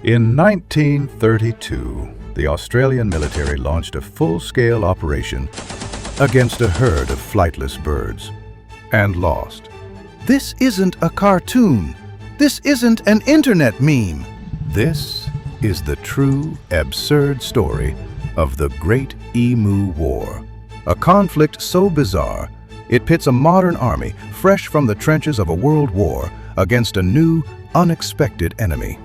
In 1932, the Australian military launched a full-scale operation against a herd of flightless birds and lost. This isn't a cartoon. This isn't an internet meme. This is the true, absurd story of the Great Emu War, a conflict so bizarre it pits a modern army fresh from the trenches of a world war against a new, unexpected enemy.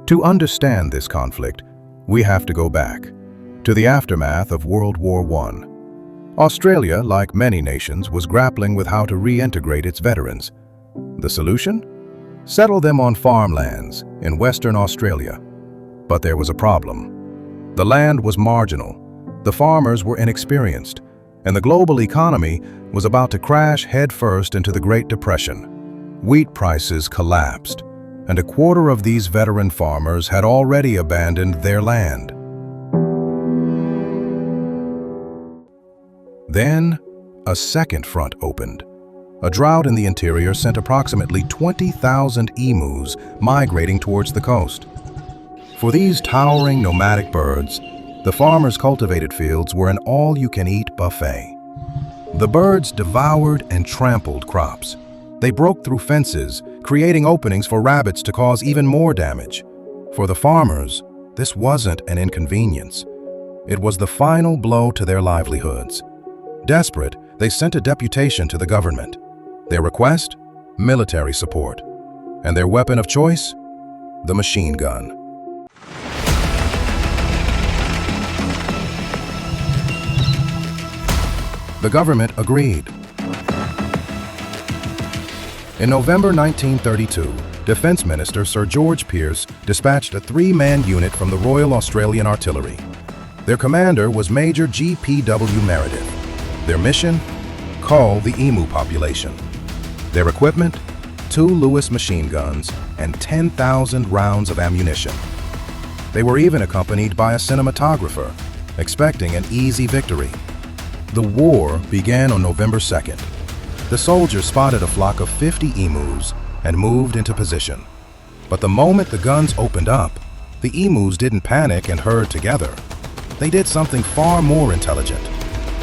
To understand this conflict, we have to go back to the aftermath of World War I. Australia, like many nations, was grappling with how to reintegrate its veterans. The solution? Settle them on farmlands in Western Australia. But there was a problem. The land was marginal, the farmers were inexperienced, and the global economy was about to crash headfirst into the Great Depression. Wheat prices collapsed, and a quarter of these veteran farmers had already abandoned their land. Then, a second front opened. A drought in the interior sent approximately 20,000 emus migrating towards the coast. For these towering nomadic birds, the farmers' cultivated fields were an all-you-can-eat buffet. The birds devoured and trampled crops. They broke through fences, creating openings for rabbits to cause even more damage. For the farmers, this wasn't an inconvenience. It was the final blow to their livelihoods. Desperate, they sent a deputation to the government. Their request? Military support. And their weapon of choice? The machine gun. The government agreed. In November 1932, Defense Minister Sir George Pearce dispatched a 3-man unit from the Royal Australian Artillery. Their commander was Major G.P.W. Meredith. Their mission? Cull the emu population. Their equipment? 2 Lewis machine guns and 10,000 rounds of ammunition. They were even accompanied by a cinematographer, expecting an easy victory. The war began on November 2nd. The soldiers spotted a flock of 50 emus and moved into position. But the moment the guns opened up, the emus didn't panic and herd together. They did something far more intelligent.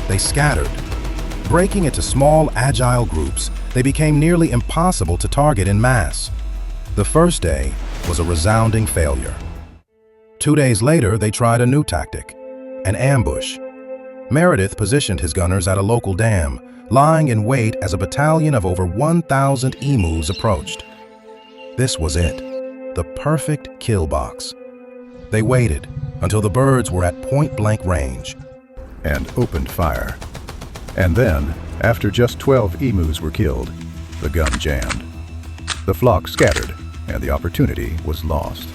They scattered. Breaking into small, agile groups, they became nearly impossible to target in mass. The first day was a resounding failure. 2 days later, they tried a new tactic, an ambush. Meredith positioned his gunners at a local dam, lying in wait as a battalion of over 1,000 emus approached. This was it, the perfect kill box. They waited until the birds were at point-blank range And opened fire. And then, after just 12 emus were killed, the gun jammed. The flock scattered, and the opportunity was lost.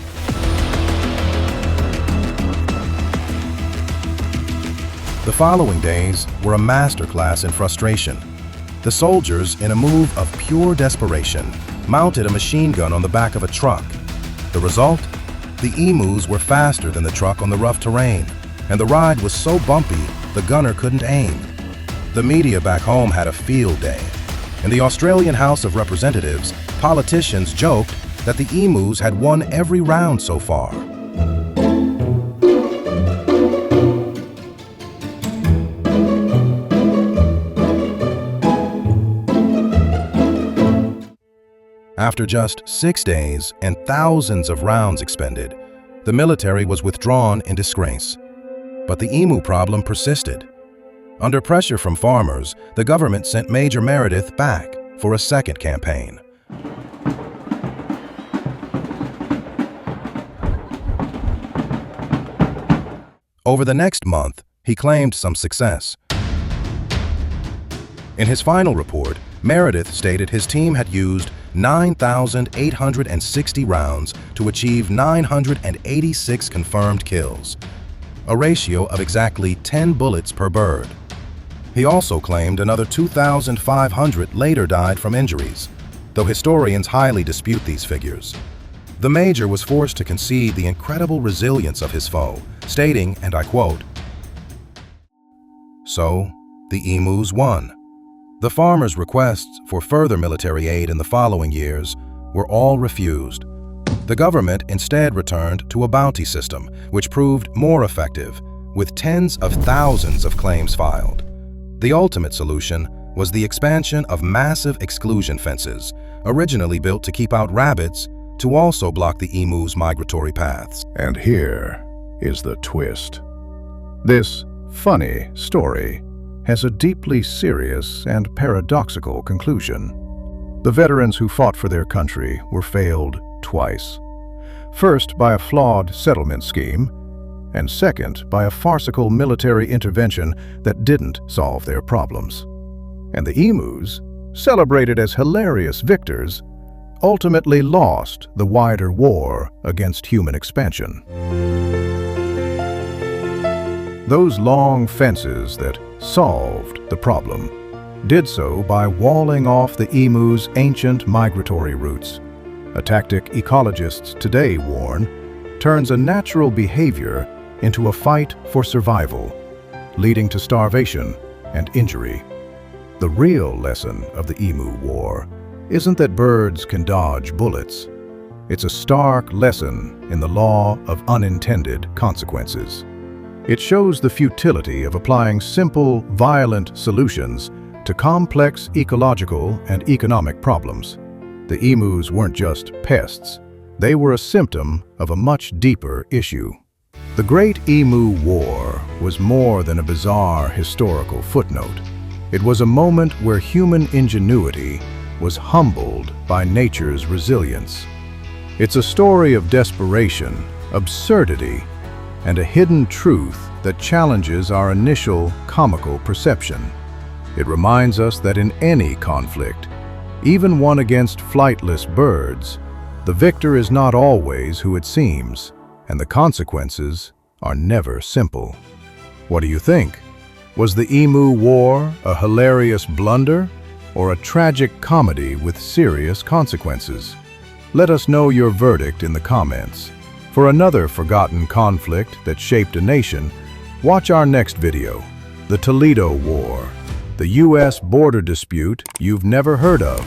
The following days were a masterclass in frustration. The soldiers, in a move of pure desperation, mounted a machine gun on the back of a truck. The result? The emus were faster than the truck on the rough terrain, and the ride was so bumpy the gunner couldn't aim. The media back home had a field day. In the Australian House of Representatives, politicians joked that the emus had won every round so far. After just 6 days and thousands of rounds expended, the military was withdrawn in disgrace. But the emu problem persisted. Under pressure from farmers, the government sent Major Meredith back for a second campaign. Over the next month, he claimed some success. In his final report, Meredith stated his team had used 9,860 rounds to achieve 986 confirmed kills, a ratio of exactly 10 bullets per bird. He also claimed another 2,500 later died from injuries, though historians highly dispute these figures. The Major was forced to concede the incredible resilience of his foe, stating, and I quote, "So, the emus won." The farmers' requests for further military aid in the following years were all refused. The government instead returned to a bounty system, which proved more effective, with tens of thousands of claims filed. The ultimate solution was the expansion of massive exclusion fences, originally built to keep out rabbits, to also block the emu's migratory paths. And here is the twist. This funny story has a deeply serious and paradoxical conclusion. The veterans who fought for their country were failed twice. First, by a flawed settlement scheme, and second, by a farcical military intervention that didn't solve their problems. And the emus, celebrated as hilarious victors, ultimately lost the wider war against human expansion. Those long fences that solved the problem did so by walling off the emu's ancient migratory routes, a tactic ecologists today warn turns a natural behavior into a fight for survival, leading to starvation and injury. The real lesson of the Emu War isn't that birds can dodge bullets. It's a stark lesson in the law of unintended consequences. It shows the futility of applying simple, violent solutions to complex ecological and economic problems. The emus weren't just pests. They were a symptom of a much deeper issue. The Great Emu War was more than a bizarre historical footnote. It was a moment where human ingenuity was humbled by nature's resilience. It's a story of desperation, absurdity, and a hidden truth that challenges our initial comical perception. It reminds us that in any conflict, even one against flightless birds, the victor is not always who it seems, and the consequences are never simple. What do you think? Was the Emu War a hilarious blunder or a tragic comedy with serious consequences? Let us know your verdict in the comments. For another forgotten conflict that shaped a nation, watch our next video, the Toledo War, the U.S. border dispute you've never heard of.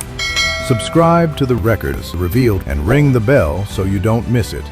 Subscribe to the Records Revealed and ring the bell so you don't miss it.